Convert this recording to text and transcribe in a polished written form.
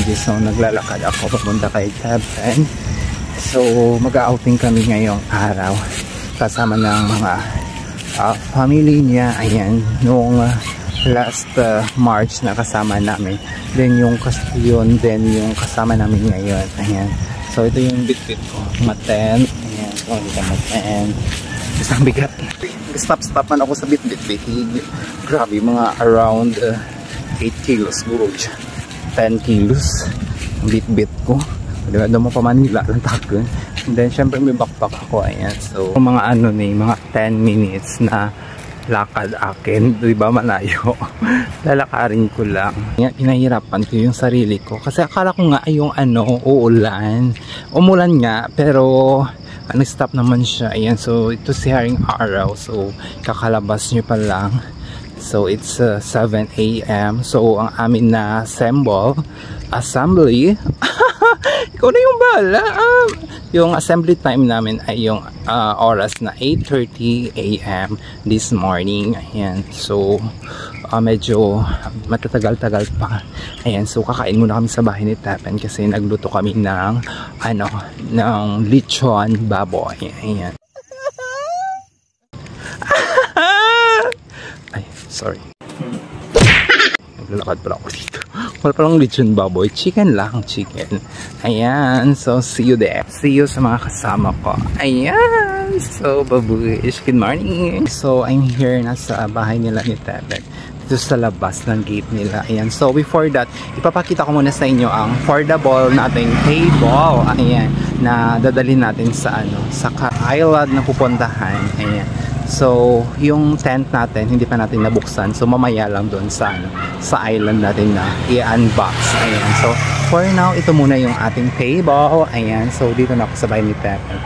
Baguio. So naglalakad ako papunta kay Teben. So mag-outing kami ngayong araw kasama ng mga family niya. Ayan, noong last March na kasama namin. Then yung then yung kasama namin ngayon. Ayan. So ito yung bit-bit ko. Maten. Ayan. So hindi ka maten. Isang bigat. Stop man ako sa bit-bit. Grabe, mga around 8 kilos. Buro siya. 10 kilos. Bit-bit ko. Diba, doon mo pa Manila. Lantakan. And then syempre may backpack ako. Ayan. So mga mga 10 minutes na lakad akin, diba, malayo. Lalakarin ko lang. Pinahirapan ko yung sarili ko kasi akala ko nga yung uulan. Umulan nga pero nag-stop naman siya. Ayan, so ito si Haring Araw. So kakalabas nyo pa lang. So it's 7 AM. So ang amin na assembly ikaw na yung bahala. Yung assembly time namin ay yung oras na 8:30 AM this morning. Ayan, so medyo matatagal-tagal pa. Ayan, so kakain muna kami sa bahay ni Tapen kasi nagluto kami ng ng lechon baboy. Ayan. Ay, sorry. Naglalakad pala ako dito. Wala palang lechon baboy. Chicken lang, chicken. Ayan, so see you there. See you sa mga kasama ko. Ayan, so babuish. Good morning. So I'm here na sa bahay nila ni Tebet. Dito sa labas ng gate nila. Ayan, so before that, ipapakita ko muna sa inyo ang affordable nating table. Ayan, na dadalhin natin sa sa island na pupuntahan. Ayan. So, yung tent natin, hindi pa natin nabuksan. So, mamaya lang doon sa island natin na i-unbox. Ayan. So, for now, ito muna yung ating table. Ayan. So, dito na ako sa bahay ni Pepper.